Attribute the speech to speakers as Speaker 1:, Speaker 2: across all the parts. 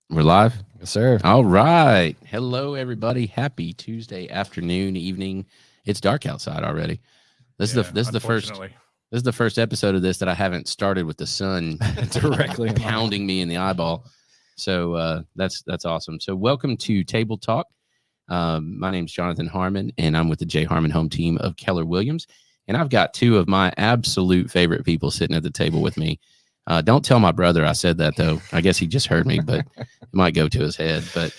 Speaker 1: We're live.
Speaker 2: Yes, sir.
Speaker 1: All right. Hello, everybody. Happy Tuesday afternoon, evening. It's dark outside already. This is the
Speaker 3: Yeah,
Speaker 1: this is the first
Speaker 3: unfortunately.
Speaker 1: this is the first episode of this that I haven't started with the sun
Speaker 2: Directly in my
Speaker 1: pounding me in the eyeball. So that's awesome. So welcome to Table Talk. My name's Jonathan Harmon, and I'm with the J Harmon home team of Keller Williams. And I've got two of my absolute favorite people sitting at the table with me. Don't tell my brother I said that, though. I guess he just heard me, but it might go to his head. But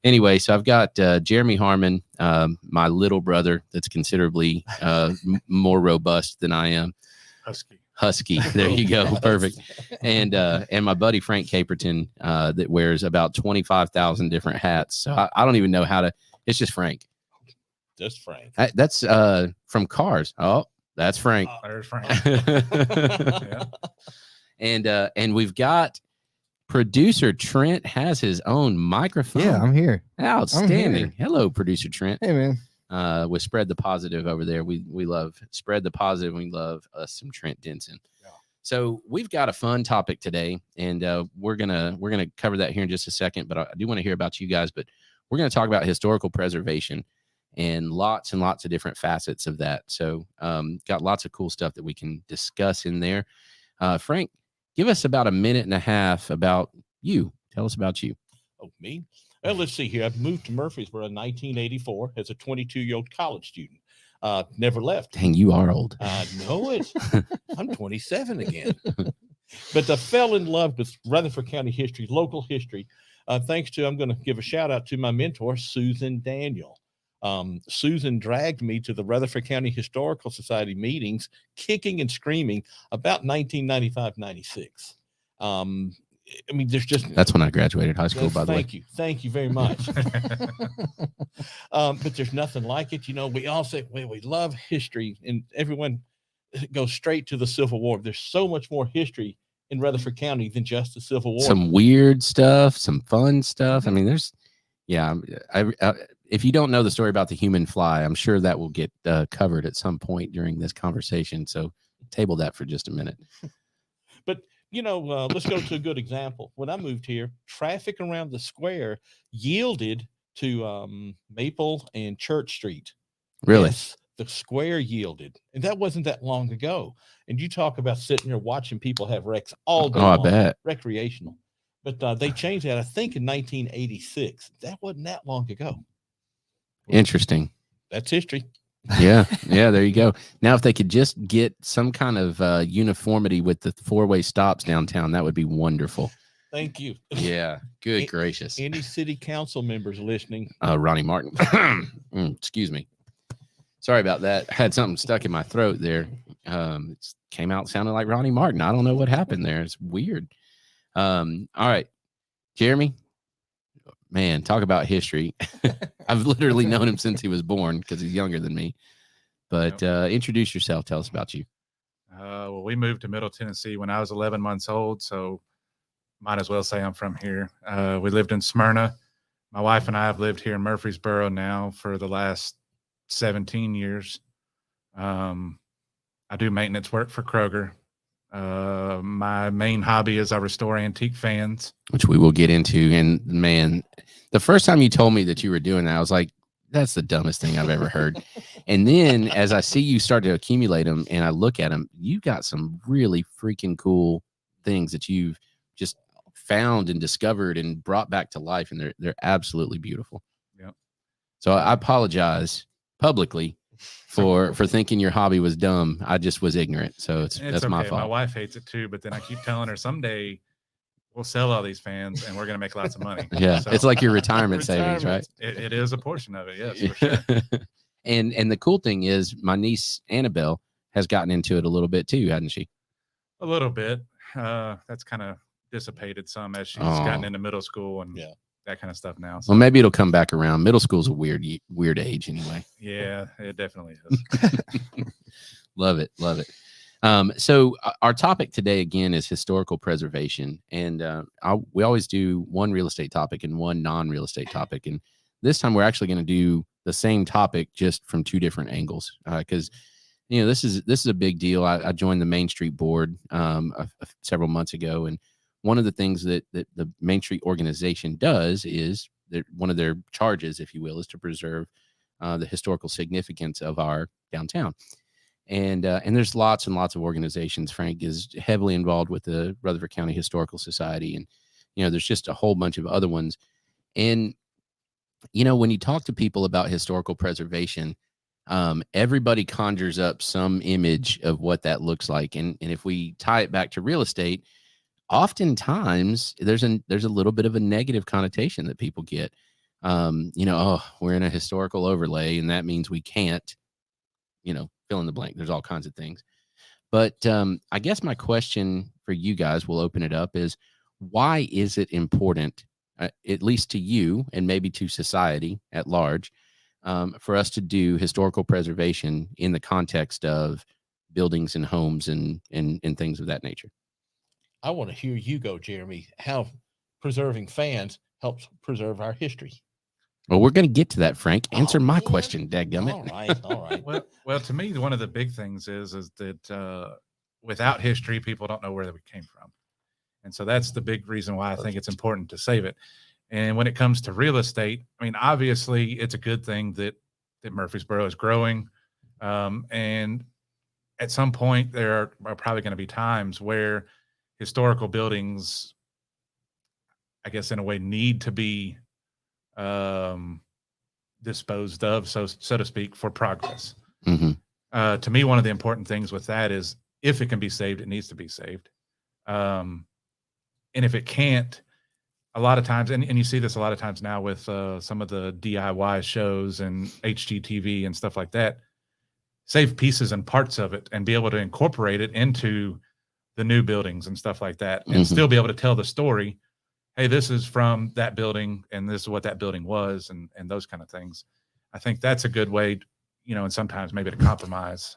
Speaker 1: anyway, so I've got Jeremy Harmon, my little brother that's considerably more robust than I am. Husky. There you go. Perfect. And my buddy Frank Caperton that wears about 25,000 different hats. So I don't even know how to. It's just Frank.
Speaker 4: Just Frank.
Speaker 1: That's from Cars. Oh, that's Frank.
Speaker 3: There's Frank.
Speaker 1: Yeah. And we've got producer Trent has his own microphone.
Speaker 2: Yeah, I'm here.
Speaker 1: Outstanding. Hello, producer Trent.
Speaker 2: Hey, man.
Speaker 1: With Spread the Positive over there. We love Spread the Positive. We love us some Trent Denson. Yeah. So we've got a fun topic today, and we're gonna cover that here in just a second. But I do want to hear about you guys. But we're gonna talk about historical preservation and lots of different facets of that. So got lots of cool stuff that we can discuss in there. Frank, give us about a minute and a half about you. Tell us about you.
Speaker 4: Oh, me? Well, let's see here. I've moved to Murfreesboro in 1984 as a 22-year-old college student. Never left.
Speaker 1: Dang, you are old.
Speaker 4: I know it. I'm 27 again. But I fell in love with Rutherford County history, local history, thanks to, I'm going to give a shout out to my mentor, Susan Daniel. Susan dragged me to the Rutherford County Historical Society meetings, kicking and screaming about 1995-96. I mean, there's just
Speaker 1: that's when I graduated high school, by the way.
Speaker 4: Thank you very much. But there's nothing like it. You know, we all say, well, we love history, and everyone goes straight to the Civil War. There's so much more history in Rutherford County than just the Civil War.
Speaker 1: Some weird stuff, some fun stuff. I mean, there's, yeah. If you don't know the story about the human fly, I'm sure that will get covered at some point during this conversation. So table that for just a minute.
Speaker 4: But, you know, let's go to a good example. When I moved here, traffic around the square yielded to Maple and Church Street.
Speaker 1: Really?
Speaker 4: Yes, the square yielded. And that wasn't that long ago. And you talk about sitting there watching people have wrecks all day long.
Speaker 1: I bet.
Speaker 4: Recreational. But they changed that, I think, in 1986. That wasn't that long ago.
Speaker 1: Interesting.
Speaker 4: That's history.
Speaker 1: Yeah. There you go. Now, if they could just get some kind of uniformity with the four-way stops downtown, that would be wonderful.
Speaker 4: Thank you.
Speaker 1: Yeah. Good gracious.
Speaker 4: Any city council members listening?
Speaker 1: Ronnie Martin. Excuse me. Sorry about that. I had something stuck in my throat there. It came out sounding like Ronnie Martin. I don't know what happened there. It's weird. All right, Jeremy. Man, talk about history. I've literally known him since he was born because he's younger than me. But introduce yourself. Tell us about you.
Speaker 3: Well, we moved to Middle Tennessee when I was 11 months old, so might as well say I'm from here. We lived in Smyrna. My wife and I have lived here in Murfreesboro now for the last 17 years. I do maintenance work for Kroger. My main hobby is I restore antique fans,
Speaker 1: which we will get into. And man, the first time you told me that you were doing that, I was like, that's the dumbest thing I've ever heard. And then as I see you start to accumulate them and I look at them, you got some really freaking cool things that you've just found and discovered and brought back to life. And they're absolutely beautiful.
Speaker 3: Yep.
Speaker 1: So I apologize publicly for thinking your hobby was dumb. I just was ignorant. So that's okay. My fault.
Speaker 3: My wife hates it too, but then I keep telling her someday we'll sell all these fans and we're going to make lots of money.
Speaker 1: Yeah. So, it's like your retirement savings, right?
Speaker 3: It is a portion of it. Yes, for sure.
Speaker 1: And the cool thing is my niece Annabelle has gotten into it a little bit too, hasn't she?
Speaker 3: A little bit. That's kind of dissipated some as she's gotten into middle school and that kind of stuff now.
Speaker 1: So. Well, maybe it'll come back around. Middle school's a weird age anyway.
Speaker 3: Yeah, it definitely is.
Speaker 1: Love it. So our topic today again is historical preservation, and we always do one real estate topic and one non-real estate topic, and this time we're actually going to do the same topic just from two different angles because this is a big deal. I joined the Main Street board several months ago, and one of the things that the Main Street organization does is one of their charges, if you will, is to preserve the historical significance of our downtown. And there's lots and lots of organizations. Frank is heavily involved with the Rutherford County Historical Society, and there's just a whole bunch of other ones. And when you talk to people about historical preservation, everybody conjures up some image of what that looks like. And if we tie it back to real estate, oftentimes there's a little bit of a negative connotation that people get. Oh, we're in a historical overlay, and that means we can't, fill in the blank. There's all kinds of things. But I guess my question for you guys, we'll open it up, is why is it important, at least to you and maybe to society at large, for us to do historical preservation in the context of buildings and homes and things of that nature?
Speaker 4: I want to hear you go, Jeremy, how preserving fans helps preserve our history.
Speaker 1: Well, we're going to get to that, Frank. Answer my
Speaker 4: man.
Speaker 1: question, dadgummit.
Speaker 4: All right.
Speaker 3: Well, to me, one of the big things is that without history, people don't know where we came from. And so that's the big reason why I think it's important to save it. And when it comes to real estate, I mean, obviously it's a good thing that Murfreesboro is growing. And at some point there are probably going to be times where historical buildings, I guess in a way, need to be disposed of, so to speak, for progress.
Speaker 1: Mm-hmm.
Speaker 3: To me, one of the important things with that is if it can be saved, it needs to be saved. And if it can't, a lot of times, and you see this a lot of times now with some of the DIY shows and HGTV and stuff like that, save pieces and parts of it and be able to incorporate it into the new buildings and stuff like that, and still be able to tell the story. Hey, this is from that building, and this is what that building was, and those kind of things. I think that's a good way, and sometimes maybe to compromise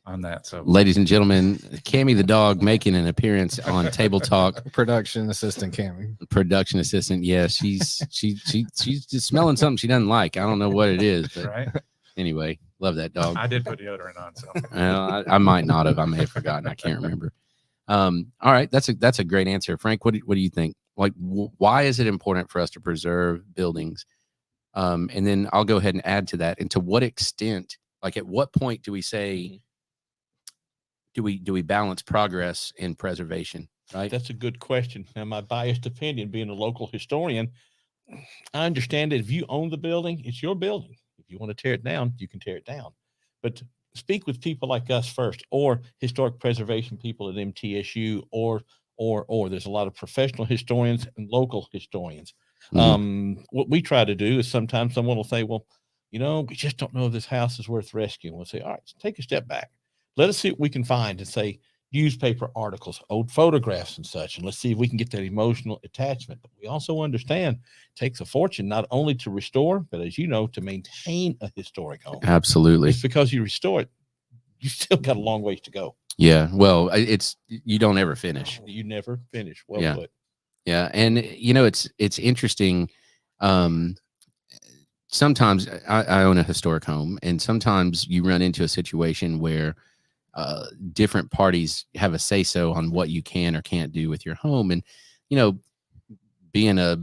Speaker 3: on that. So,
Speaker 1: ladies and gentlemen, Cammie the dog making an appearance on Table Talk.
Speaker 2: Production assistant Cammie.
Speaker 1: Production assistant. Yeah, she's just smelling something she doesn't like. I don't know what it is, but
Speaker 3: right.
Speaker 1: Anyway, love that dog.
Speaker 3: I did put deodorant on, so
Speaker 1: I might not have. I may have forgotten. I can't remember. All right, that's a great answer, Frank. What do you think? Like, why is it important for us to preserve buildings? And then I'll go ahead and add to that. And to what extent, like, at what point do we say, do we balance progress and preservation? Right.
Speaker 4: That's a good question. Now, my biased opinion, being a local historian, I understand that if you own the building, it's your building. If you want to tear it down, you can tear it down. But speak with people like us first, or historic preservation people at MTSU, or there's a lot of professional historians and local historians. What we try to do is sometimes someone will say, well, we just don't know if this house is worth rescuing. We'll say, all right, take a step back. Let us see what we can find, and say newspaper articles, old photographs and such, and let's see if we can get that emotional attachment. But we also understand it takes a fortune not only to restore, but as you know, to maintain a historic home.
Speaker 1: Absolutely.
Speaker 4: Just because you restore it, you still got a long ways to go.
Speaker 1: Yeah. Well, you don't ever finish.
Speaker 4: You never finish. Well
Speaker 1: Yeah.
Speaker 4: put.
Speaker 1: Yeah. And it's interesting. Sometimes I own a historic home, and sometimes you run into a situation where different parties have a say-so on what you can or can't do with your home. And, being a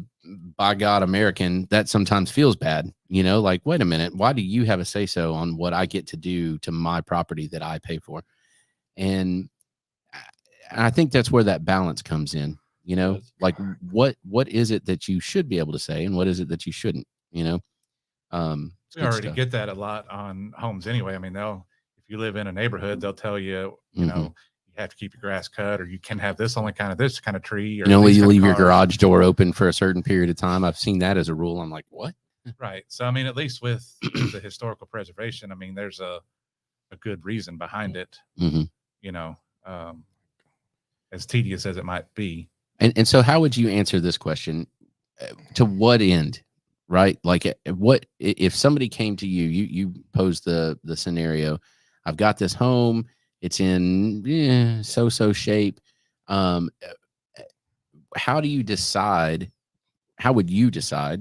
Speaker 1: by God American, that sometimes feels bad, like, wait a minute, why do you have a say-so on what I get to do to my property that I pay for? And I think that's where that balance comes in, like what is it that you should be able to say, and what is it that you shouldn't, we
Speaker 3: already get that a lot on homes anyway. I mean, if you live in a neighborhood, they'll tell you, you have to keep your grass cut, or you can have this only kind of this kind of tree, or
Speaker 1: you leave your garage door open for a certain period of time. I've seen that as a rule. I'm like, what?
Speaker 3: Right. So, I mean, at least with the historical preservation, I mean, there's a good reason behind it, as tedious as it might be.
Speaker 1: And so how would you answer this question? To what end? Right? Like, what if somebody came to you posed the scenario, I've got this home, it's in so shape. How would you decide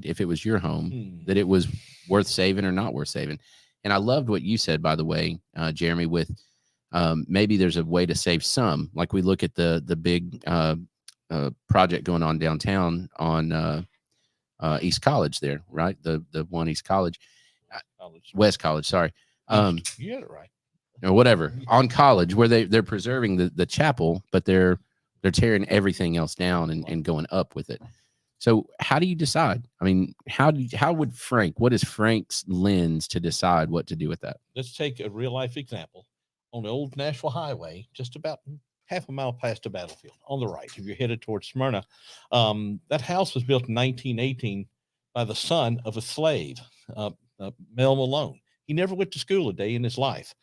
Speaker 1: if it was your home that it was worth saving or not worth saving? And I loved what you said, by the way, Jeremy, with maybe there's a way to save some. Like, we look at the big project going on downtown on East College there, right? The one East College, West College, sorry.
Speaker 4: You had it right.
Speaker 1: Or whatever, on College, where they're preserving the chapel, but they're tearing everything else down and going up with it. So how do you decide? I mean, what is Frank's lens to decide what to do with that?
Speaker 4: Let's take a real life example. On the old Nashville Highway, just about half a mile past the battlefield on the right, if you're headed towards Smyrna, that house was built in 1918 by the son of a slave, Mel Malone. He never went to school a day in his life.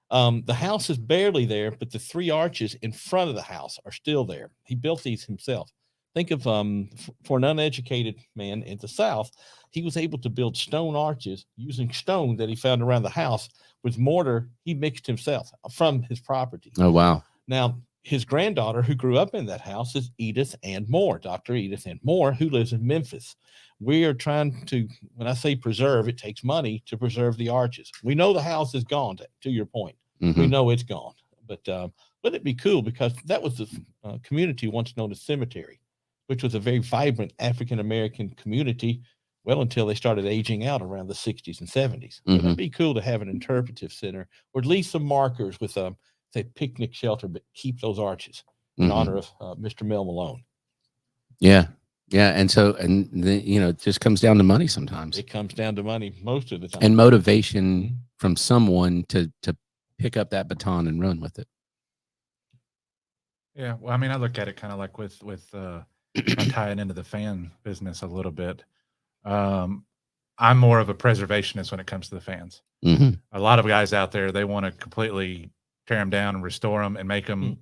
Speaker 4: The house is barely there, but the 3 arches in front of the house are still there. He built these himself. Think of for an uneducated man in the South, he was able to build stone arches using stone that he found around the house with mortar he mixed himself from his property.
Speaker 1: Oh, wow.
Speaker 4: Now, his granddaughter, who grew up in that house, is Edith Ann Moore, Dr. Edith Ann Moore, who lives in Memphis. We are trying to, when I say preserve, it takes money to preserve the arches. We know the house is gone, to your point.
Speaker 1: Mm-hmm.
Speaker 4: We know it's gone. But wouldn't it be cool? Because that was the community once known as Cemetery, which was a very vibrant African-American community, well, until they started aging out around the 60s and 70s.
Speaker 1: Mm-hmm.
Speaker 4: It'd be cool to have an interpretive center, or at least some markers with say picnic shelter, but keep those arches in honor of Mr. Mel Malone.
Speaker 1: Yeah. Yeah. And so, it just comes down to money sometimes.
Speaker 4: It comes down to money most of the time.
Speaker 1: And motivation from someone to pick up that baton and run with it.
Speaker 3: Yeah. Well, I mean, I look at it kind of like with tying into the fan business a little bit. I'm more of a preservationist when it comes to the fans.
Speaker 1: Mm-hmm.
Speaker 3: A lot of guys out there, they want to completely tear them down and restore them and make them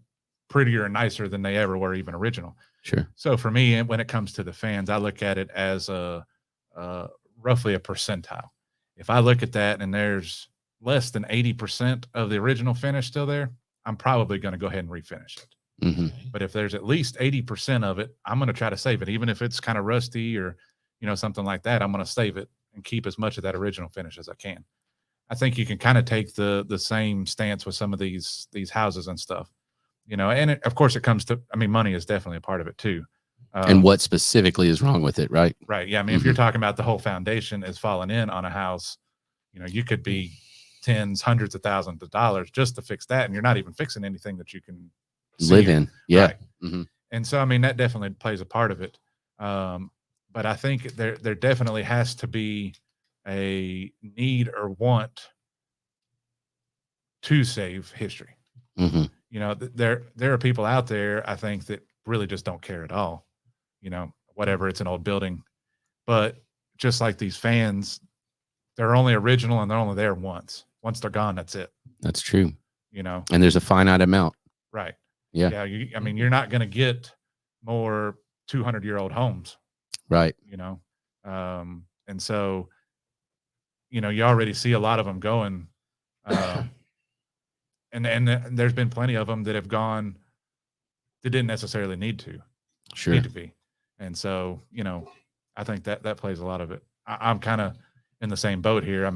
Speaker 3: prettier and nicer than they ever were, even original.
Speaker 1: Sure.
Speaker 3: So for me, when it comes to the fans, I look at it as roughly a percentile. If I look at that and there's less than 80% of the original finish still there, I'm probably going to go ahead and refinish it.
Speaker 1: Mm-hmm.
Speaker 3: But if there's at least 80% of it, I'm going to try to save it. Even if it's kind of rusty or, something like that, I'm going to save it and keep as much of that original finish as I can. I think you can kind of take the same stance with some of these houses and stuff, and of course it comes to, money is definitely a part of it too.
Speaker 1: And what specifically is wrong with it, right?
Speaker 3: Right. Yeah. If you're talking about the whole foundation is falling in on a house, you could be tens, hundreds of thousands of dollars just to fix that. And you're not even fixing anything that you can
Speaker 1: live in. Yeah.
Speaker 3: Right. Mm-hmm. And so, that definitely plays a part of it. But I think there definitely has to be a need or want to save history.
Speaker 1: Mm-hmm.
Speaker 3: There are people out there, I think, that really just don't care at all. Whatever, it's an old building. But just like these fans, they're only original and they're only there once. Once they're gone, that's it.
Speaker 1: That's true.
Speaker 3: And
Speaker 1: there's a finite amount.
Speaker 3: Right.
Speaker 1: Yeah.
Speaker 3: Yeah. You're not going to get more 200-year-old homes.
Speaker 1: Right.
Speaker 3: And so, you already see a lot of them going, and there's been plenty of them that have gone that didn't necessarily need to be. And so, I think that plays a lot of it. I'm kind of in the same boat here.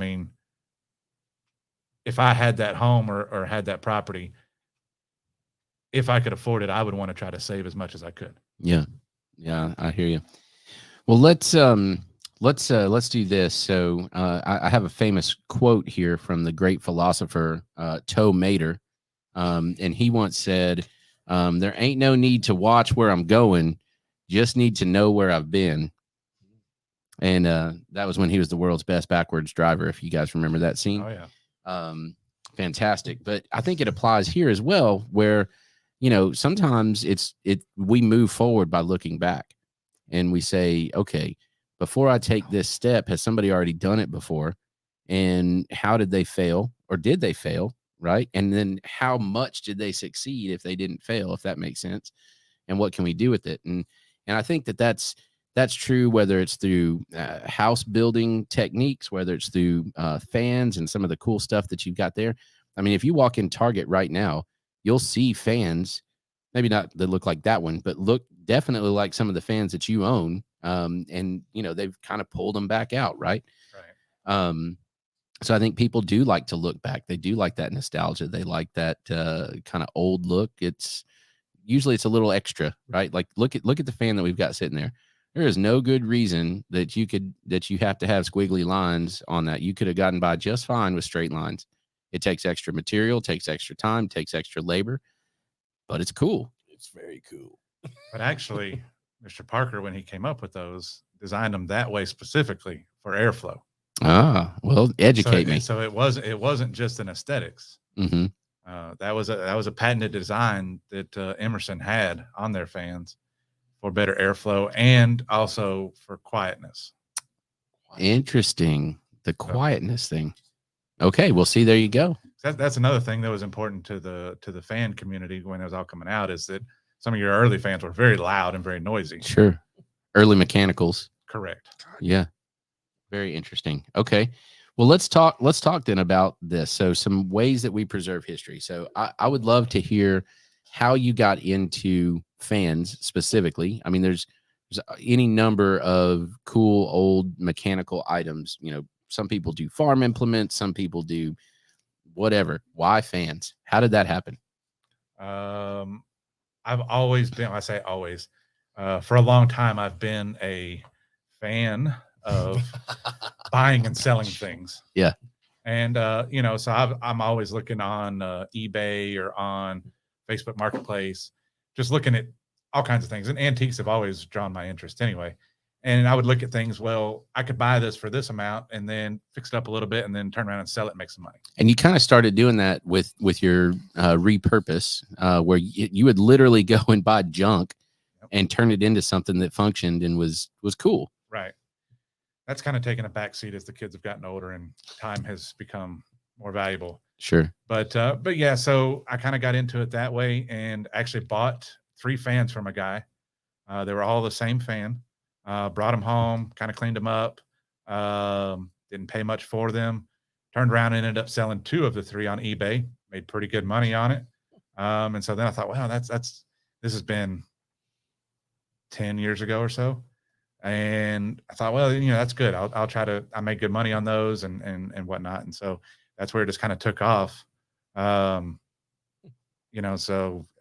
Speaker 3: If I had that home or had that property, if I could afford it, I would want to try to save as much as I could.
Speaker 1: Yeah. Yeah. I hear you. Well, let's do this. So I have a famous quote here from the great philosopher Toe Mater, and he once said, "There ain't no need to watch where I'm going, just need to know where I've been." And that was when he was the world's best backwards driver. If you guys remember that scene.
Speaker 3: Oh yeah,
Speaker 1: fantastic. But I think it applies here as well, where sometimes we move forward by looking back. And we say, okay, before I take this step, has somebody already done it before? And how did they fail? Or did they fail? Right. And then how much did they succeed if they didn't fail, if that makes sense? And what can we do with it? And I think that's true, whether it's through house building techniques, whether it's through fans and some of the cool stuff that you've got there. If you walk in Target right now, you'll see fans, maybe not that look like that one, but look definitely like some of the fans that you own. And they've kind of pulled them back out. Right. So I think people do like to look back. They do like that nostalgia. They like that kind of old look. It's usually it's a little extra, right? Like look at the fan that we've got sitting there. There is no good reason that you have to have squiggly lines on that. You could have gotten by just fine with straight lines. It takes extra material, takes extra time, takes extra labor, but it's cool.
Speaker 4: It's very cool.
Speaker 3: But actually, Mr. Parker, when he came up with those, designed them that way specifically for airflow.
Speaker 1: Ah, well, educate me.
Speaker 3: So it wasn't just an aesthetics.
Speaker 1: Mm-hmm.
Speaker 3: That was a patented design that Emerson had on their fans for better airflow and also for quietness.
Speaker 1: Interesting. The quietness thing. Okay, well, see, there you go.
Speaker 3: That's another thing that was important to the fan community when it was all coming out, is that some of your early fans were very loud and very noisy.
Speaker 1: Sure. Early mechanicals.
Speaker 3: Correct.
Speaker 1: Yeah. Very interesting. Okay. Well, let's talk then about this. So some ways that we preserve history. So I would love to hear how you got into fans specifically. I mean, there's any number of cool old mechanical items. You know, some people do farm implements, some people do whatever. Why fans? How did that happen?
Speaker 3: I've always been, I say always, for a long time, I've been a fan of buying and selling things.
Speaker 1: Yeah.
Speaker 3: And, so I'm always looking on eBay or on Facebook Marketplace, just looking at all kinds of things. And antiques have always drawn my interest anyway. And I would look at things, well, I could buy this for this amount and then fix it up a little bit and then turn around and sell it and make some money.
Speaker 1: And you kind of started doing that with your repurpose, where you would literally go and buy junk and turn it into something that functioned and was cool.
Speaker 3: Right. That's kind of taken a backseat as the kids have gotten older and time has become more valuable.
Speaker 1: Sure.
Speaker 3: But yeah, so I kind of got into it that way and actually bought 3 fans from a guy. They were all the same fan. Brought them home, kind of cleaned them up. Didn't pay much for them. Turned around and ended up selling 2 of the 3 on eBay. Made pretty good money on it. And so then I thought, wow, this has been 10 years ago or so. And I thought, well, that's good. I'll try to. I made good money on those and whatnot. And so that's where it just kind of took off. So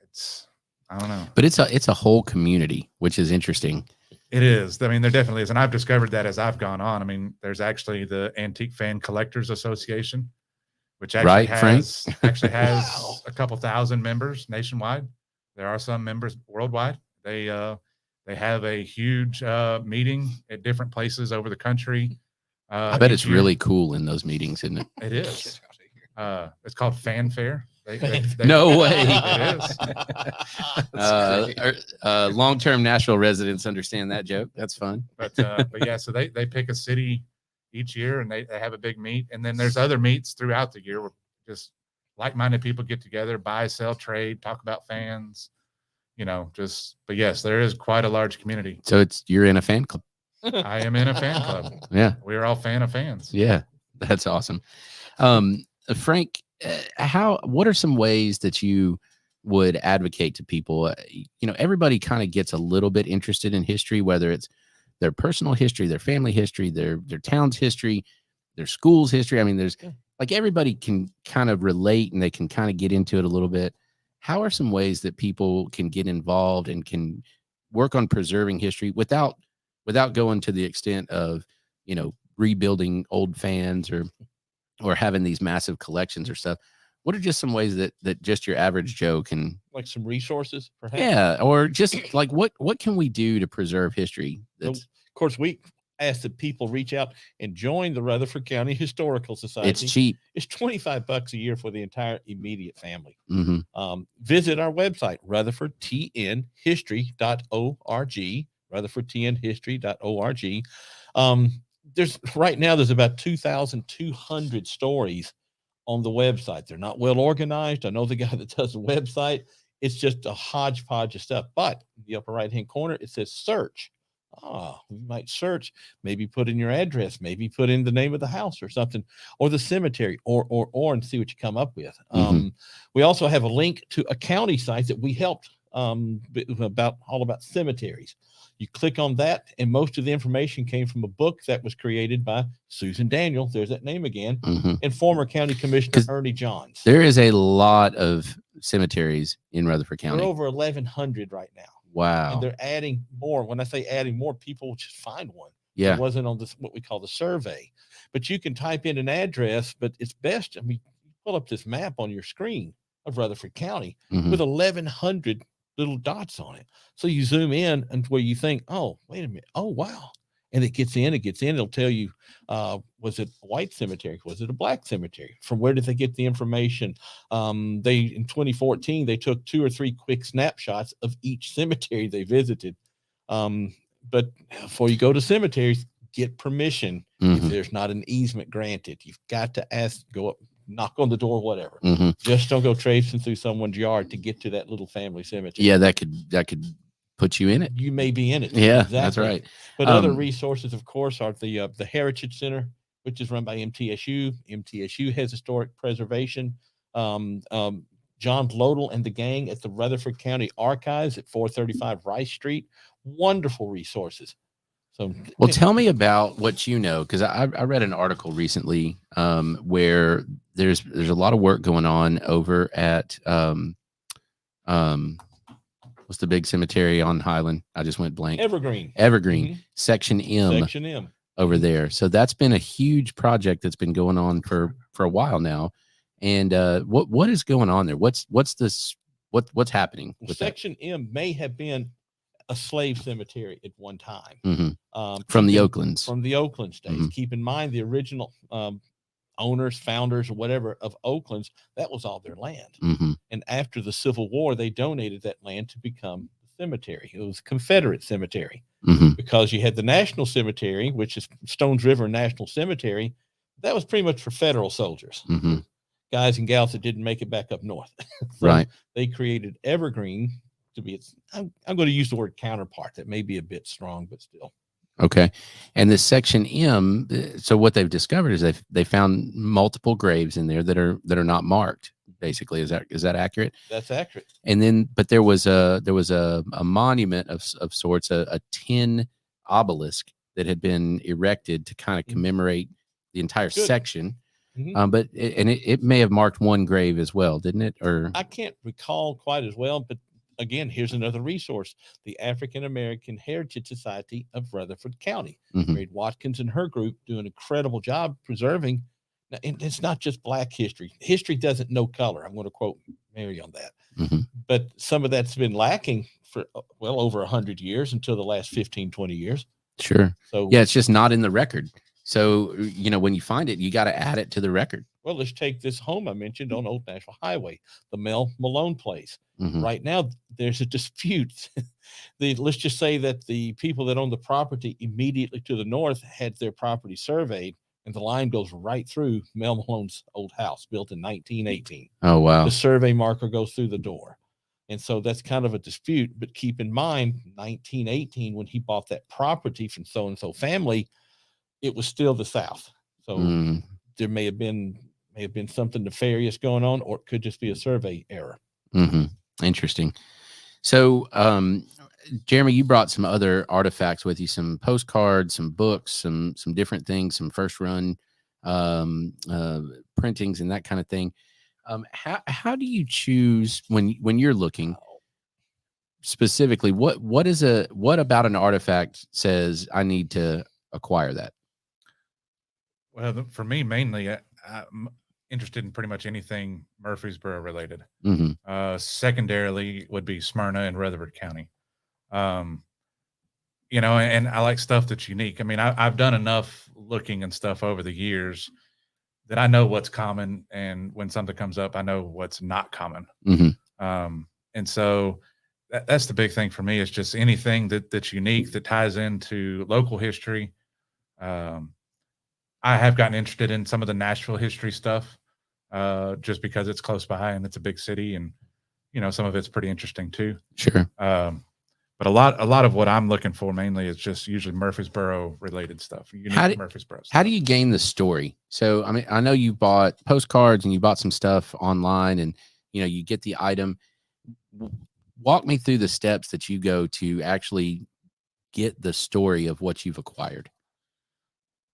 Speaker 3: it's, I don't know.
Speaker 1: But it's a whole community, which is interesting.
Speaker 3: It is. I mean, there definitely is. And I've discovered that as I've gone on. I mean, there's actually the Antique Fan Collectors Association, which actually has wow. a couple thousand members nationwide. There are some members worldwide. They have a huge meeting at different places over the country.
Speaker 1: I bet it's really cool in those meetings, isn't it?
Speaker 3: It is. It's called Fanfare.
Speaker 1: No way.
Speaker 3: It is.
Speaker 1: Long-term Nashville residents understand that joke. That's fun.
Speaker 3: But yeah, so they pick a city each year and they have a big meet. And then there's other meets throughout the year where just like-minded people get together, buy, sell, trade, talk about fans, but yes, there is quite a large community.
Speaker 1: So you're in a fan club.
Speaker 3: I am in a fan club.
Speaker 1: Yeah.
Speaker 3: We're all fan of fans.
Speaker 1: Yeah. That's awesome. Frank, what are some ways that you would advocate to people? Everybody kind of gets a little bit interested in history, whether it's their personal history, their family history, their town's history, their school's history. I mean, there's like everybody can kind of relate and they can kind of get into it a little bit. How are some ways that people can get involved and can work on preserving history without going to the extent of, rebuilding old fans or having these massive collections or stuff? What are just some ways that just your average Joe can,
Speaker 4: like some resources, perhaps?
Speaker 1: Yeah, or just like what can we do to preserve history?
Speaker 4: Of course, we ask that people reach out and join the Rutherford County Historical Society.
Speaker 1: It's cheap.
Speaker 4: It's $25 a year for the entire immediate family.
Speaker 1: Mm-hmm.
Speaker 4: Visit our website, rutherfordtnhistory.org. rutherfordtnhistory.org. There's about 2,200 stories on the website. They're not well organized. I know the guy that does the website. It's just a hodgepodge of stuff. But in the upper right-hand corner, it says search. You might search, maybe put in your address, maybe put in the name of the house or something, or the cemetery, or and see what you come up with. We also have a link to a county site that we helped about all about cemeteries. You click on that, and most of the information came from a book that was created by Susan Daniel. There's that name again, and former County Commissioner Ernie Johns.
Speaker 1: There is a lot of cemeteries in Rutherford County.
Speaker 4: They're over 1,100 right now.
Speaker 1: Wow.
Speaker 4: And they're adding more. When I say adding more, people will just find one.
Speaker 1: Yeah.
Speaker 4: It wasn't on this, what we call the survey. But you can type in an address, but it's best. I mean, pull up this map on your screen of Rutherford County with 1,100 little dots on it. So you zoom in and where you think, oh, wait a minute. Oh, wow. And it gets in. It'll tell you, was it a white cemetery? Was it a black cemetery? From where did they get the information? In 2014, they took 2 or 3 quick snapshots of each cemetery they visited. But before you go to cemeteries, get permission. If there's not an easement granted, you've got to ask, go up, knock on the door, whatever. Just don't go traipsing through someone's yard to get to that little family cemetery.
Speaker 1: Yeah, that could put you in it.
Speaker 4: You may be in it.
Speaker 1: Yeah, exactly. That's right.
Speaker 4: But other resources, of course, are the Heritage Center, which is run by MTSU. MTSU has historic preservation. John Lodel and the gang at the Rutherford County Archives at 435 Rice Street. Wonderful resources. So,
Speaker 1: well, tell me about what you know, because I read an article recently where there's a lot of work going on over at what's the big cemetery on Highland? I just went blank. Evergreen, Section M. Over there. So that's been a huge project that's been going on for a while now. And what is going on there? What's happening with
Speaker 4: Section M may have been a slave cemetery at one time.
Speaker 1: From the Oaklands.
Speaker 4: From the Oaklands days. Keep in mind the original owners, founders, or whatever of Oaklands, that was all their land. And after the Civil War, they donated that land to become the cemetery. It was a Confederate cemetery because you had the National Cemetery, which is Stones River National Cemetery. That was pretty much for federal soldiers, guys and gals that didn't make it back up north. So
Speaker 1: right.
Speaker 4: They created Evergreen to be its, I'm going to use the word counterpart. That may be a bit strong, but still.
Speaker 1: Okay. And this Section M, so what they've discovered is they found multiple graves in there that are not marked, basically. Is that accurate?
Speaker 4: That's accurate.
Speaker 1: And then, but there was a monument of sorts, a tin obelisk that had been erected to kind of commemorate the entire section. But it may have marked one grave as well, didn't it? Or
Speaker 4: I can't recall quite as well, but again, here's another resource: the African American Heritage Society of Rutherford County. Mary Watkins and her group do an incredible job preserving. And it's not just Black history. History doesn't know color. I'm going to quote Mary on that. But some of that's been lacking for well over 100 years until the last 15, 20 years.
Speaker 1: Sure. So yeah, it's just not in the record. So, when you find it, you got to add it to the record.
Speaker 4: Well, let's take this home I mentioned on Old National Highway, the Mel Malone place. Right now, there's a dispute. Let's just say that the people that own the property immediately to the north had their property surveyed, and the line goes right through Mel Malone's old house, built in 1918.
Speaker 1: Oh, wow.
Speaker 4: The survey marker goes through the door. And so that's kind of a dispute. But keep in mind, 1918, when he bought that property from so-and-so family, it was still the South. So there may have been something nefarious going on, or it could just be a survey error.
Speaker 1: Interesting. So, Jeremy, you brought some other artifacts with you, some postcards, some books, some different things, some first run printings and that kind of thing. How do you choose when you're looking specifically? What about an artifact says I need to acquire that?
Speaker 3: Well, for me, mainly, I'm interested in pretty much anything Murfreesboro related. Secondarily would be Smyrna and Rutherford County. And I like stuff that's unique. I mean, I've done enough looking and stuff over the years that I know what's common, and when something comes up, I know what's not common. And so that's the big thing for me, is just anything that's unique, that ties into local history. I have gotten interested in some of the Nashville history stuff, just because it's close by and it's a big city, and some of it's pretty interesting too.
Speaker 1: Sure.
Speaker 3: But a lot of what I'm looking for mainly is just usually Murfreesboro related stuff. Murfreesboro stuff.
Speaker 1: How do you gain the story? So, I mean, I know you bought postcards and you bought some stuff online, and you get the item. walk me through the steps that you go to actually get the story of what you've acquired.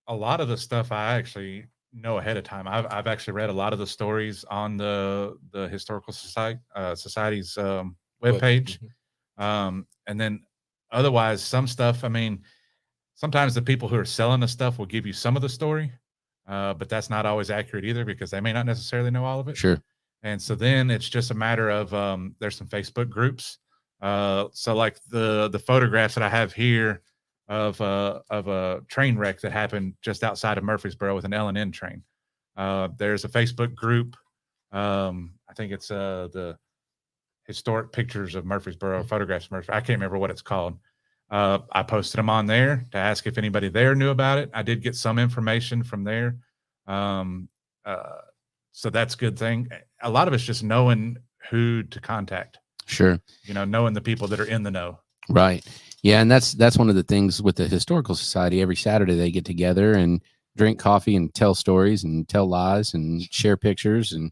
Speaker 3: A lot of the stuff I actually know ahead of time. I've actually read a lot of the stories on the historical society's webpage. And then otherwise, some stuff, I mean, sometimes the people who are selling the stuff will give you some of the story, but that's not always accurate either because they may not necessarily know all of it.
Speaker 1: Sure.
Speaker 3: And so then it's just a matter of there's some Facebook groups. So like the photographs that I have here of a train wreck that happened just outside of Murfreesboro with an L&N train. There's a Facebook group. I think it's the historic pictures of Murfreesboro, photographs of Murfreesboro. I can't remember what it's called. I posted them on there to ask if anybody there knew about it. I did get some information from there. So that's a good thing. A lot of it's just knowing who to contact.
Speaker 1: Sure.
Speaker 3: Knowing the people that are in the know.
Speaker 1: Right. Yeah. And that's one of the things with the Historical Society. Every Saturday they get together and drink coffee and tell stories and tell lies and share pictures. And,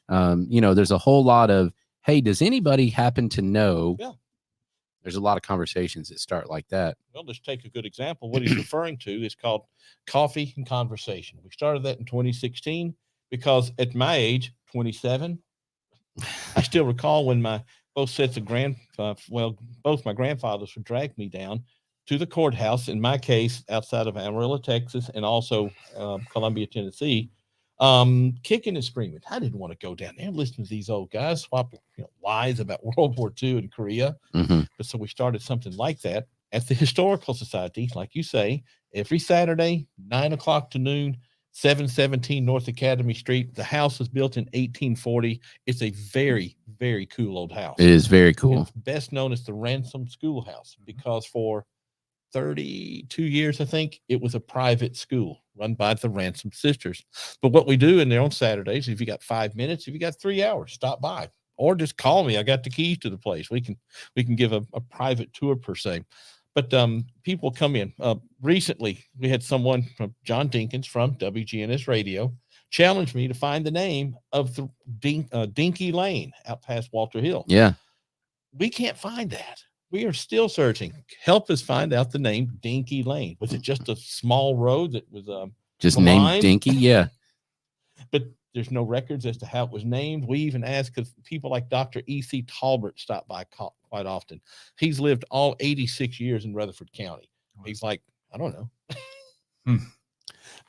Speaker 1: there's a whole lot of, hey, does anybody happen to know?
Speaker 4: Yeah.
Speaker 1: There's a lot of conversations that start like that.
Speaker 4: Well, let's take a good example. What he's referring to is called Coffee and Conversation. We started that in 2016 because at my age, 27, I still recall when both my grandfathers would drag me down to the courthouse, in my case, outside of Amarillo, Texas, and also Columbia, Tennessee, kicking and screaming. I didn't want to go down there and listen to these old guys swap lies about World War II and Korea.
Speaker 1: Mm-hmm.
Speaker 4: But so we started something like that at the Historical Society, like you say, every Saturday, 9:00 to noon, 717 North Academy Street. The house was built in 1840. It's a very, very cool old house.
Speaker 1: It is very cool.
Speaker 4: It's best known as the Ransom Schoolhouse because for 32 years, I think, it was a private school run by the Ransom sisters. But what we do in there on Saturdays, if you got 5 minutes, if you got 3 hours, stop by or just call me. I got the keys to the place. We can give a private tour per se. But people come in. Recently, we had someone from John Dinkins from WGNS Radio challenge me to find the name of the Dinky Lane out past Walter Hill.
Speaker 1: Yeah.
Speaker 4: We can't find that. We are still searching. Help us find out the name Dinky Lane. Was it just a small road that was
Speaker 1: just named Dinky? Yeah.
Speaker 4: But there's no records as to how it was named. We even asked because people like Dr. E.C. Talbert stop by quite often. He's lived all 86 years in Rutherford County. He's like, I don't know.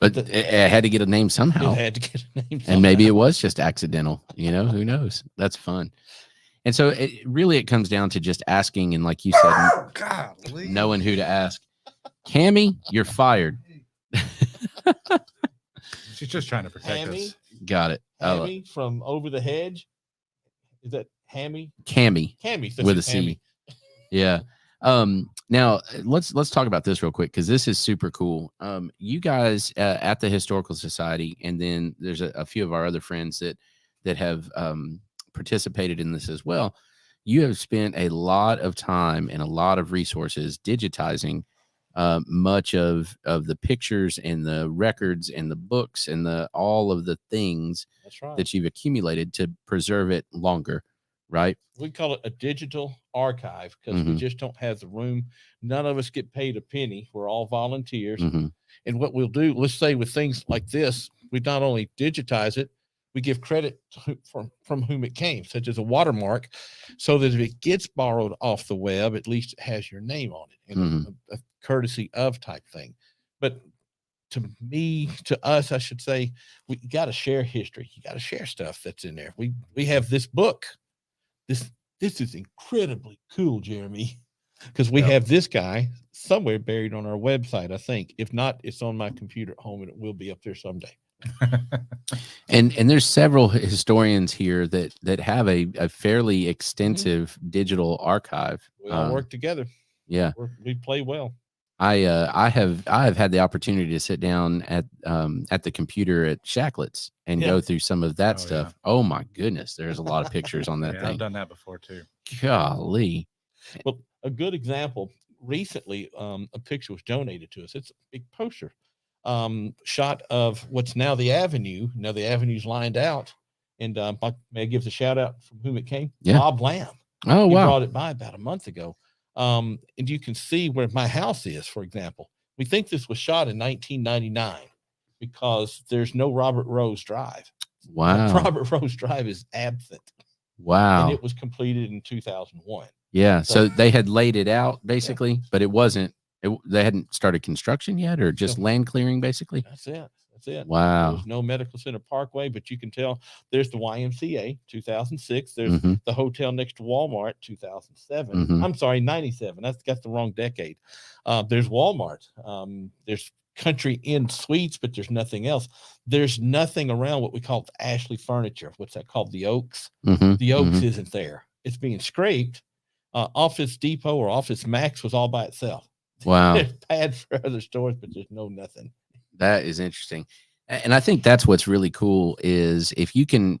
Speaker 1: But it had to get a name somehow.
Speaker 4: It had to get a name somehow.
Speaker 1: And maybe it was just accidental. Who knows? That's fun. And so it comes down to just asking. And like you said, knowing who to ask. Cammie, you're fired.
Speaker 3: She's just trying to protect us.
Speaker 1: Got it.
Speaker 4: Hammy from Over the Hedge. Is that Hammy?
Speaker 1: Cammie.
Speaker 4: Cammie
Speaker 1: with a C. Yeah. Now let's talk about this real quick because this is super cool. You guys at the Historical Society, and then there's a few of our other friends that have participated in this as well. You have spent a lot of time and a lot of resources digitizing much of the pictures and the records and the books and all of the things that you've accumulated to preserve it longer, right?
Speaker 4: We call it a digital archive because we just don't have the room. None of us get paid a penny. We're all volunteers. And what we'll do, let's say with things like this, we not only digitize it, we give credit from whom it came, such as a watermark, so that if it gets borrowed off the web, at least it has your name on it, and a courtesy of type thing. But to us, I should say, we got to share history. You got to share stuff that's in there. We have this book. This is incredibly cool, Jeremy, because we have this guy somewhere buried on our website, I think. If not, it's on my computer at home, and it will be up there someday.
Speaker 1: and there's several historians here that have a fairly extensive digital archive.
Speaker 4: We all work together.
Speaker 1: Yeah,
Speaker 4: we play well.
Speaker 1: I have had the opportunity to sit down at the computer at Shacklett's and go through some of that stuff. Yeah. Oh my goodness, there's a lot of pictures on that thing.
Speaker 3: I've done that before too.
Speaker 1: Golly.
Speaker 4: Well, a good example. Recently, a picture was donated to us. It's a big poster. Shot of what's now the avenue. Now the avenue's lined out, and may I give the shout out from whom it came?
Speaker 1: Yeah.
Speaker 4: Bob Lamb.
Speaker 1: Oh,
Speaker 4: He
Speaker 1: wow.
Speaker 4: brought it by about a month ago. And you can see where my house is, for example. We think this was shot in 1999 because there's no Robert Rose Drive.
Speaker 1: Wow.
Speaker 4: Robert Rose Drive is absent, and
Speaker 1: Wow.
Speaker 4: it was completed in 2001.
Speaker 1: Yeah. So
Speaker 4: So-
Speaker 1: they had laid it out basically, but it wasn't, they hadn't started construction yet or just
Speaker 4: No.
Speaker 1: land clearing basically.
Speaker 4: That's it. That's it.
Speaker 1: Wow.
Speaker 4: There's no Medical Center Parkway, but you can tell there's the YMCA, 2006. There's
Speaker 1: Mhm.
Speaker 4: the hotel next to Walmart, 2007.
Speaker 1: Mhm.
Speaker 4: I'm sorry, 97. That's got the wrong decade. There's Walmart. There's Country Inn Suites, but there's nothing else. There's nothing around what we call the Ashley Furniture. What's that called? The Oaks.
Speaker 1: Mhm.
Speaker 4: The Oaks
Speaker 1: Mhm.
Speaker 4: isn't there. It's being scraped. Office Depot or Office Max was all by itself.
Speaker 1: Wow.
Speaker 4: There's pads for other stores, but there's no nothing.
Speaker 1: That is interesting. And I think that's what's really cool is if you can,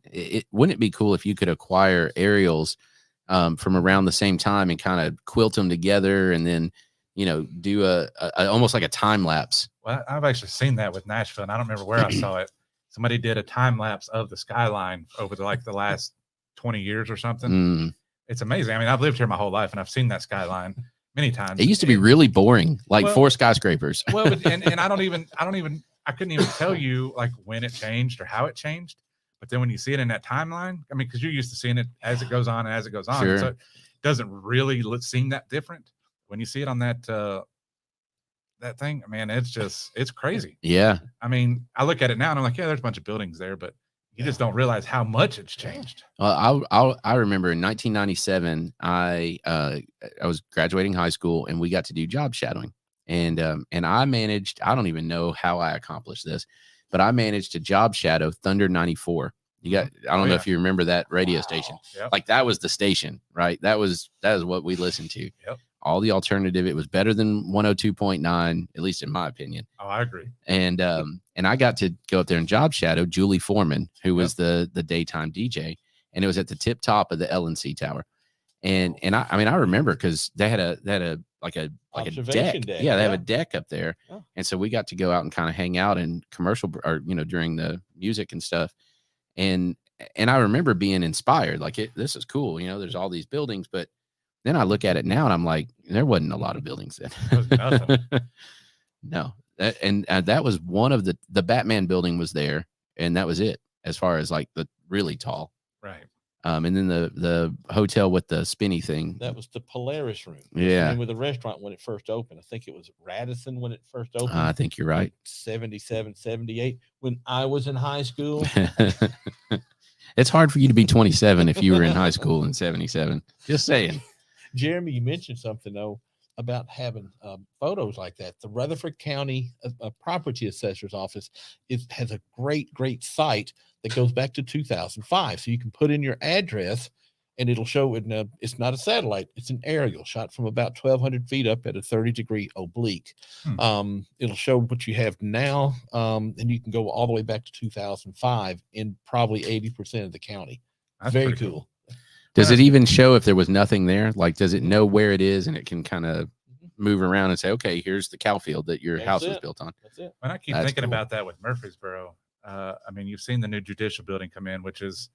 Speaker 1: wouldn't it be cool if you could acquire aerials from around the same time and kind of quilt them together and then, do a almost like a time lapse.
Speaker 3: Well, I've actually seen that with Nashville, and I don't remember where I saw it. Somebody did a time lapse of the skyline over the last 20 years or something.
Speaker 1: Mm.
Speaker 3: It's amazing. I mean, I've lived here my whole life, and I've seen that skyline many times.
Speaker 1: It used to be really boring, like
Speaker 3: Well-
Speaker 1: 4 skyscrapers.
Speaker 3: Well, but, and I couldn't even tell you like when it changed or how it changed. But then when you see it in that timeline, I mean, because you're used to seeing it as it goes on and as it goes on,
Speaker 1: Sure.
Speaker 3: so it doesn't really seem that different. When you see it on that thing, man, it's crazy.
Speaker 1: Yeah.
Speaker 3: I mean, I look at it now and I'm like, yeah, there's a bunch of buildings there, but you just don't realize how much it's changed.
Speaker 1: I remember in 1997, I was graduating high school and we got to do job shadowing. And I managed, I don't even know how I accomplished this, but I managed to job shadow Thunder 94. I don't know if you remember that radio station.
Speaker 3: Yep.
Speaker 1: Like that was the station, right? That is what we listened to.
Speaker 3: Yep.
Speaker 1: All the alternative. It was better than 102.9, at least in my opinion.
Speaker 3: Oh, I agree.
Speaker 1: And I got to go up there and job shadow Julie Foreman, who was the daytime DJ, and it was at the tip top of the LNC tower. And I remember because they had a deck.
Speaker 4: Observation deck.
Speaker 1: Yeah, they have
Speaker 4: Yeah.
Speaker 1: a deck up there.
Speaker 4: Oh.
Speaker 1: And so we got to go out and kind of hang out and commercial or during the music and stuff. And I remember being inspired, like this is cool, there's all these buildings, but then I look at it now and I'm like, there wasn't a lot of buildings then.
Speaker 3: There was nothing.
Speaker 1: No. That was one of the Batman building was there, and that was it as far as like the really tall.
Speaker 3: Right.
Speaker 1: And then the hotel with the spinny thing.
Speaker 4: That was the Polaris room.
Speaker 1: Yeah.
Speaker 4: And with the restaurant when it first opened. I think it was Radisson when it first opened.
Speaker 1: I think you're right.
Speaker 4: 77, 78. When I was in high school.
Speaker 1: It's hard for you to be 27 if you were in high school in 77. Just saying.
Speaker 4: Jeremy, you mentioned something though about having photos like that. The Rutherford County Property Assessor's Office has a great site that goes back to 2005. So you can put in your address and it'll show it. It's not a satellite; it's an aerial shot from about 1,200 feet up at a 30-degree oblique. It'll show what you have now, and you can go all the way back to 2005 in probably 80% of the county.
Speaker 3: That's
Speaker 4: Very
Speaker 3: pretty
Speaker 4: cool.
Speaker 1: Does it even show if there was nothing there? Like, does it know where it is and it can kind of move around and say, okay, here's the cow field that your
Speaker 4: That's
Speaker 1: house was
Speaker 4: it.
Speaker 1: built on?
Speaker 4: That's it.
Speaker 3: When I keep
Speaker 1: That's
Speaker 3: thinking
Speaker 1: cool.
Speaker 3: about that with Murfreesboro, I mean, you've seen the new judicial building come in, which is,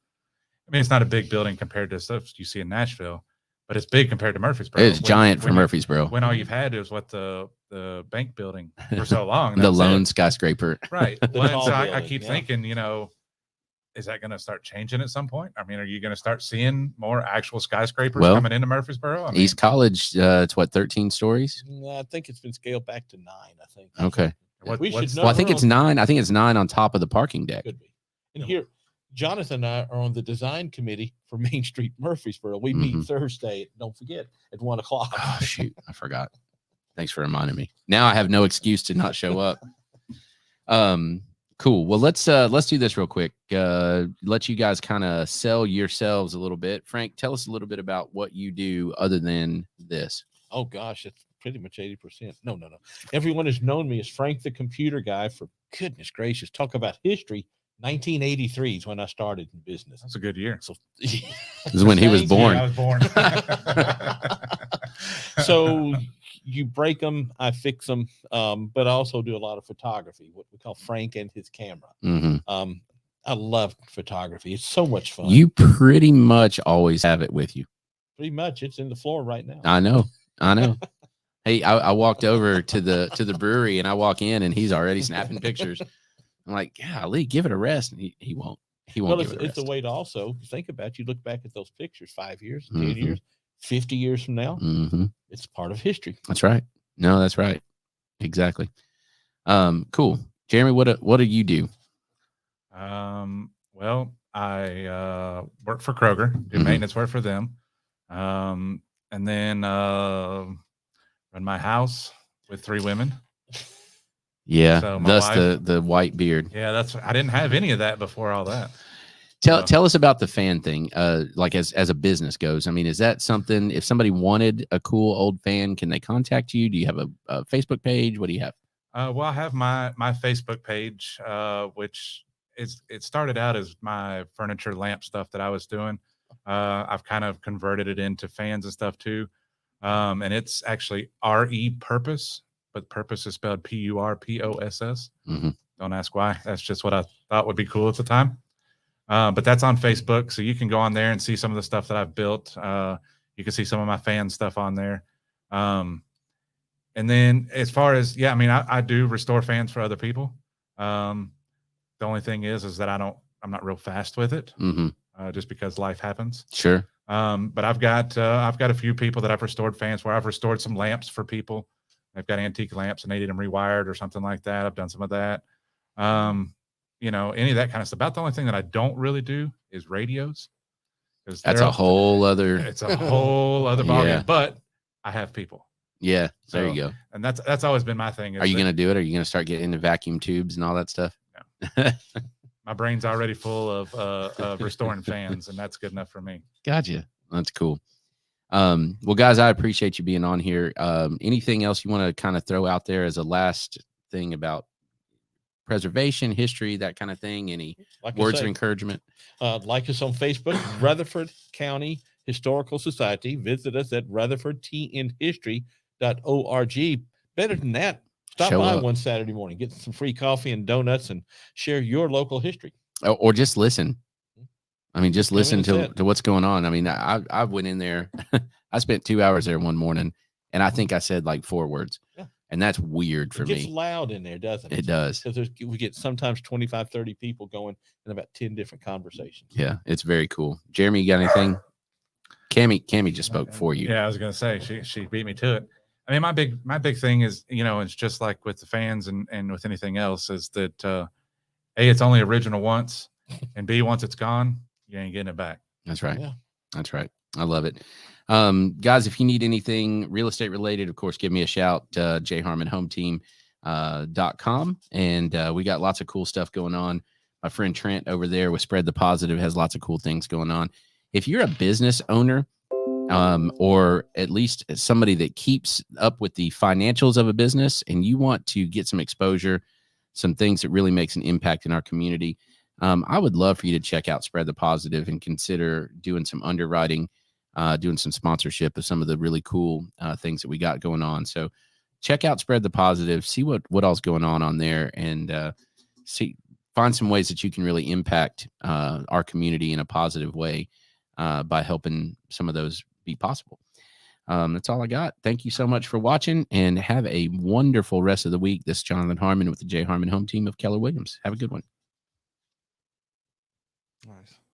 Speaker 3: I mean, it's not a big building compared to stuff you see in Nashville, but it's big compared to Murfreesboro.
Speaker 1: It's giant for Murfreesboro.
Speaker 3: When all you've had is what the bank building for so long.
Speaker 1: The
Speaker 3: that's
Speaker 1: lone
Speaker 3: it.
Speaker 1: skyscraper.
Speaker 3: Right.
Speaker 4: The
Speaker 3: Well, and
Speaker 4: tall
Speaker 3: so I
Speaker 4: building,
Speaker 3: keep
Speaker 4: yeah.
Speaker 3: thinking, is that going to start changing at some point? I mean, are you going to start seeing more actual skyscrapers
Speaker 1: Well,
Speaker 3: coming into Murfreesboro? I mean,
Speaker 1: East College, it's what, 13 stories?
Speaker 4: I think it's been scaled back to 9. I think.
Speaker 1: Okay.
Speaker 4: We should know.
Speaker 1: Well, I think
Speaker 4: we're
Speaker 1: it's
Speaker 4: on-
Speaker 1: 9. I think it's 9 on top of the parking deck.
Speaker 4: Could be. And
Speaker 3: Yeah.
Speaker 4: here, Jonathan and I are on the design committee for Main Street Murfreesboro. We meet
Speaker 1: Mhm.
Speaker 4: Thursday. Don't forget at 1:00.
Speaker 1: Oh, shoot. I forgot. Thanks for reminding me. Now I have no excuse to not show up. Cool. Well, let's do this real quick. Let you guys kind of sell yourselves a little bit. Frank, tell us a little bit about what you do other than this.
Speaker 4: Oh gosh, it's pretty much 80%. No. Everyone has known me as Frank the Computer Guy for goodness gracious. Talk about history. 1983 is when I started in business.
Speaker 3: that's a good year.
Speaker 4: So
Speaker 1: This is when he was
Speaker 4: Thank
Speaker 1: born.
Speaker 3: Yeah, I was born.
Speaker 4: so you break them, I fix them, but I also do a lot of photography, what we call Frank and his camera.
Speaker 1: Hmm.
Speaker 4: I love photography. It's so much fun.
Speaker 1: You pretty much always have it with you.
Speaker 4: Pretty much, it's in the floor right now.
Speaker 1: I know. Hey, I walked over to the brewery, and I walk in, and he's already snapping pictures. I'm like, golly, give it a rest. And he won't. He won't.
Speaker 4: Well,
Speaker 1: give it a
Speaker 4: it's a
Speaker 1: rest.
Speaker 4: way to also think about. You look back at those pictures 5 years, 10
Speaker 1: Mhm.
Speaker 4: years, 50 years from now.
Speaker 1: Mm-hmm.
Speaker 4: It's part of history.
Speaker 1: That's right. No, that's right. Exactly. Cool. Jeremy, what do you do?
Speaker 3: Well, I work for Kroger, do
Speaker 1: Mhm.
Speaker 3: maintenance work for them, and then run my house with 3 women.
Speaker 1: Yeah.
Speaker 3: So my
Speaker 1: Thus
Speaker 3: wife-
Speaker 1: the white beard.
Speaker 3: Yeah, I didn't have any of that before all that.
Speaker 1: Tell us about the fan thing. Like as a business goes. I mean, is that something? If somebody wanted a cool old fan, can they contact you? Do you have a Facebook page? What do you have?
Speaker 3: Well, I have my Facebook page, which it started out as my furniture lamp stuff that I was doing. I've kind of converted it into fans and stuff too, and it's actually RE Purpose, but Purpose is spelled PURPOSS.
Speaker 1: Mm-hmm.
Speaker 3: Don't ask why. That's just what I thought would be cool at the time. But that's on Facebook, so you can go on there and see some of the stuff that I've built. You can see some of my fan stuff on there. And then as far as, I mean, I do restore fans for other people. The only thing is that I'm not real fast with it, just because life happens.
Speaker 1: Sure.
Speaker 3: But I've got a few people that I've restored fans where I've restored some lamps for people. They've got antique lamps and they need them rewired or something like that. I've done some of that. Any of that kind of stuff. About the only thing that I don't really do is radios.
Speaker 1: That's a whole other.
Speaker 3: It's a whole other ballgame.
Speaker 1: Yeah.
Speaker 3: But I have people.
Speaker 1: Yeah, there you go.
Speaker 3: And that's always been my thing.
Speaker 1: Are you going to do it? Are you going to start getting into vacuum tubes and all that stuff?
Speaker 3: No. My brain's already full of restoring fans, and that's good enough for me.
Speaker 1: Gotcha. That's cool. Well, guys, I appreciate you being on here. Anything else you want to kind of throw out there as a last thing about preservation, history, that kind of thing? Any words of encouragement?
Speaker 4: Like us on Facebook, Rutherford County Historical Society. Visit us at rutherfordtnhistory.org. Better than that, stop by one Saturday morning, get some free coffee and donuts, and share your local history.
Speaker 1: Or just listen. I mean, just listen to what's going on. I mean, I went in there. I spent 2 hours there one morning, and I think I said like 4 words. Yeah. And that's weird for me.
Speaker 4: It gets loud in there, doesn't it?
Speaker 1: It does.
Speaker 4: Because we get sometimes 25, 30 people going in about 10 different conversations.
Speaker 1: Yeah, it's very cool. Jeremy, you got anything? Cammy just spoke for you.
Speaker 3: Yeah, I was going to say, she beat me to it. I mean, my big thing is, it's just like with the fans and with anything else, is that A, it's only original once, and B, once it's gone, you ain't getting it back.
Speaker 1: That's right.
Speaker 4: Yeah.
Speaker 1: That's right. I love it. Guys, if you need anything real estate related, of course, give me a shout, jharmonhometeam.com. And we got lots of cool stuff going on. My friend Trent over there with Spread the Positive has lots of cool things going on. If you're a business owner, or at least somebody that keeps up with the financials of a business, and you want to get some exposure, some things that really makes an impact in our community, I would love for you to check out Spread the Positive and consider doing some underwriting, doing some sponsorship of some of the really cool things that we got going on. So check out Spread the Positive, see what all's going on there, and find some ways that you can really impact our community in a positive way by helping some of those be possible. That's all I got. Thank you so much for watching, and have a wonderful rest of the week. This is Jonathan Harmon with the J. Harmon Home Team of Keller Williams. Have a good one.
Speaker 2: Nice.